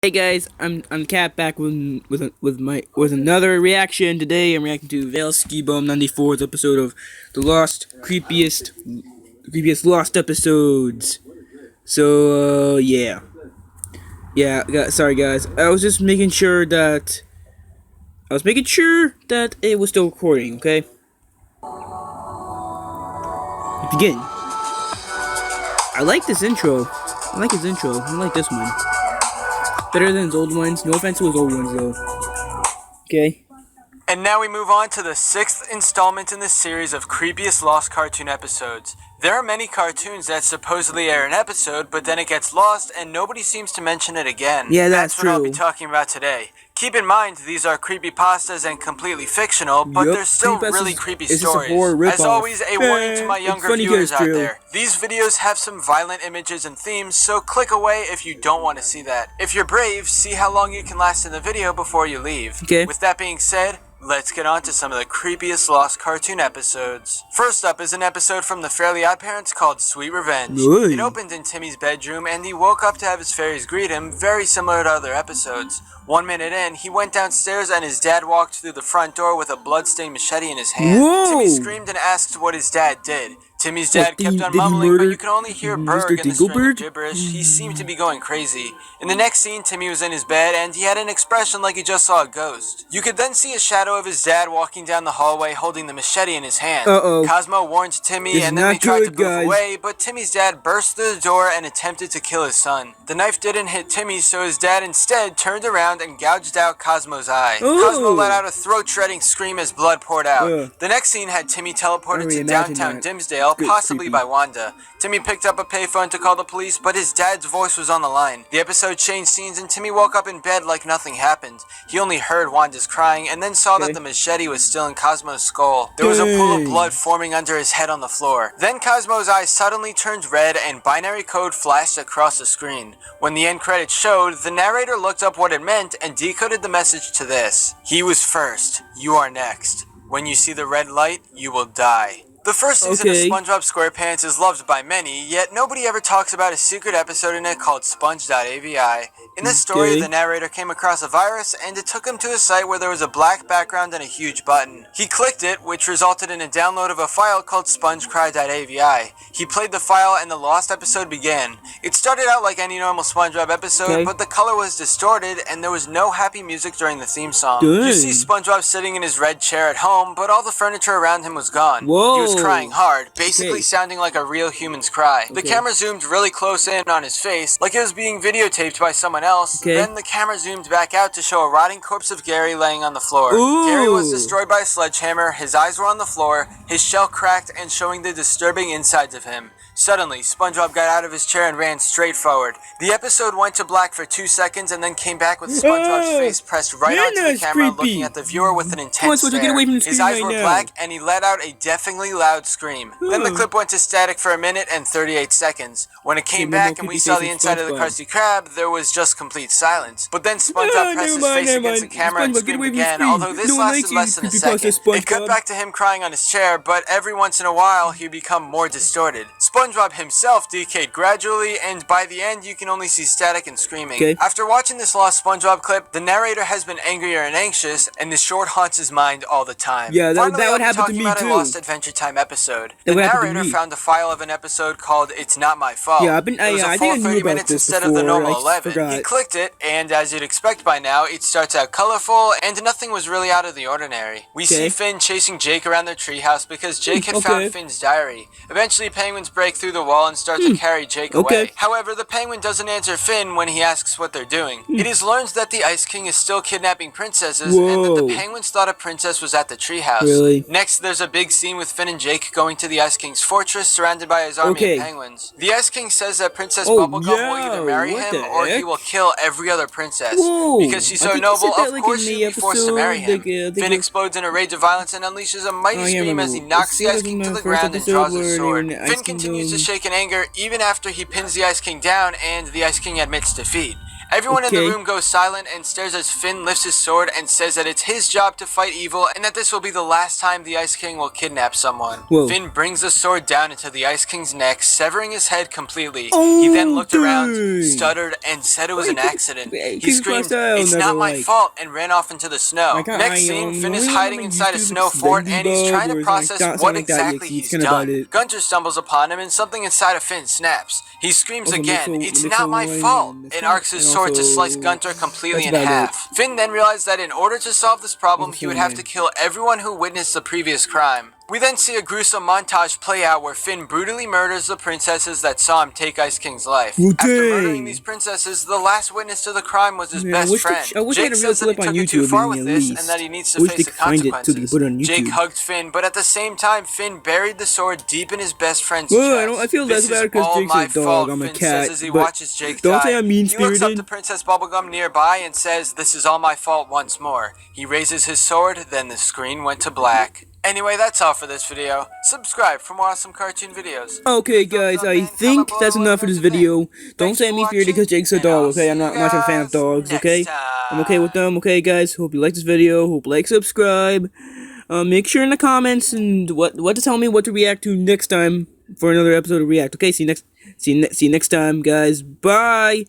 Hey guys, I'm Cat back with another reaction. Today I'm reacting to vailskibum 94's episode of the creepiest lost episodes. So sorry guys. I was making sure that it was still recording. Okay, begin. I like this intro. I like his intro. I like this one better than his old ones. No offense to his old ones though. Okay. And now we move on to the 6th installment in this series of creepiest lost cartoon episodes. There are many cartoons that supposedly air an episode, but then it gets lost and nobody seems to mention it again. Yeah, that's what I'll true. be talking about today. Keep in mind, these are creepypastas and completely fictional, but they're still really creepy stories. As always, a warning to my younger viewers out there. These videos have some violent images and themes, so click away if you don't want to see that. If you're brave, see how long you can last in the video before you leave. Okay. With that being said, let's get on to some of the creepiest lost cartoon episodes. First up is an episode from the Fairly OddParents called Sweet Revenge. Good. It opened in Timmy's bedroom and he woke up to have his fairies greet him, very similar to other episodes. 1 minute in, he went downstairs and his dad walked through the front door with a bloodstained machete in his hand. Whoa. Timmy screamed and asked what his dad did. Timmy's dad kept on mumbling, but you could only hear Berg and the string of gibberish. He seemed to be going crazy. In the next scene, Timmy was in his bed, and he had an expression like he just saw a ghost. You could then see a shadow of his dad walking down the hallway holding the machete in his hand. Cosmo warned Timmy, and then they tried to move away, but Timmy's dad burst through the door and attempted to kill his son. The knife didn't hit Timmy, so his dad instead turned around and gouged out Cosmo's eye. Cosmo let out a throat-shredding scream as blood poured out. The next scene had Timmy teleported to downtown Dimsdale, possibly by Wanda. Timmy picked up a payphone to call the police, but his dad's voice was on the line. The episode changed scenes and Timmy woke up in bed like nothing happened. He only heard Wanda's crying and then saw that the machete was still in Cosmo's skull. There was a pool of blood forming under his head on the floor. Then Cosmo's eyes suddenly turned red and binary code flashed across the screen. When the end credits showed, the narrator looked up what it meant and decoded the message to this: "He was first, you are next. When you see the red light, you will die." The first season of SpongeBob SquarePants is loved by many, yet nobody ever talks about a secret episode in it called Sponge.avi. In this story, the narrator came across a virus, and it took him to a site where there was a black background and a huge button. He clicked it, which resulted in a download of a file called spongecry.avi. He played the file, and the lost episode began. It started out like any normal SpongeBob episode, but the color was distorted, and there was no happy music during the theme song. You see SpongeBob sitting in his red chair at home, but all the furniture around him was gone. He was crying hard, basically sounding like a real human's cry. The camera zoomed really close in on his face, like it was being videotaped by someone else. Then the camera zoomed back out to show a rotting corpse of Gary laying on the floor. Gary was destroyed by a sledgehammer, his eyes were on the floor, his shell cracked and showing the disturbing insides of him. Suddenly, SpongeBob got out of his chair and ran straight forward. The episode went to black for 2 seconds and then came back with SpongeBob's face pressed right onto the camera, looking at the viewer with an intense stare. His eyes were black and he let out a deafeningly loud scream. Then the clip went to static for 1 minute and 38 seconds. When it came back and we saw the inside of the Krusty Krab, there was just complete silence. But then SpongeBob pressed his face against the camera and screamed again, although this lasted less than a second. It cut back to him crying on his chair, but every once in a while he'd become more distorted. SpongeBob himself decayed gradually, and by the end you can only see static and screaming. After watching this lost SpongeBob clip, the narrator has been angrier and anxious, and this short haunts his mind all the time. Finally, that would happen to me about too. A lost Adventure Time episode. The narrator found a file of an episode called "It's Not My Fault." It was a full 30 minutes instead of the normal 11. He clicked it, and as you'd expect by now, it starts out colorful, and nothing was really out of the ordinary. We see Finn chasing Jake around their treehouse because Jake had found Finn's diary. Eventually, penguins break through the wall and start to carry Jake away. However, the penguin doesn't answer Finn when he asks what they're doing. It is learned that the Ice King is still kidnapping princesses, and that the penguins thought a princess was at the treehouse. Next, there's a big scene with Finn and Jake going to the Ice King's fortress, surrounded by his army of penguins. The Ice King says that Princess Bubblegum will either marry him or he will kill every other princess. Because she's so noble, of course she'll be forced to marry him. Finn explodes in a rage of violence and unleashes a mighty scream as he knocks the Ice King to the ground and draws his sword. Finn continues to shake in anger even after he pins the Ice King down and the Ice King admits defeat. Everyone in the Okay. room goes silent and stares as Finn lifts his sword and says that it's his job to fight evil and that this will be the last time the Ice King will kidnap someone. Whoa. Finn brings the sword down into the Ice King's neck, severing his head completely. Oh, he then looked around, dang. stuttered, and said it was an accident. He Creepy screamed, style, "It's never not my like. fault," and ran off into the snow. Next scene, Finn is hiding inside a snow fort and he's trying to process what exactly he's done. Gunter stumbles upon him and something inside of Finn snaps. He screams again, "It's not my fault," and arcs his sword to slice Gunter completely in half. Finn then realized that in order to solve this problem, he would have to kill everyone who witnessed the previous crime. We then see a gruesome montage play out where Finn brutally murders the princesses that saw him take Ice King's life. After murdering these princesses, the last witness to the crime was his best friend. Jake says that he took it too far with this and that he needs to face the consequences. Jake hugged Finn, but at the same time, Finn buried the sword deep in his best friend's chest. I feel less bad because Jake's a dog. I'm a cat. Says as he watches Jake don't die. say I'm mean-spirited. He looks up to Princess Bubblegum nearby and says, "This is all my fault" once more. He raises his sword, then the screen went to black. Anyway, that's all for this video. Subscribe for more awesome cartoon videos. Okay, guys, I think that's enough for this video. Don't say I'm mean-spirited because Jake's a dog, okay? I'm not much of a fan of dogs, okay? I'm okay with them, okay, guys? Hope you like this video. Hope you like, subscribe. Make sure in the comments and what to tell me what to react to next time for another episode of React. Okay, see you next time, guys. Bye.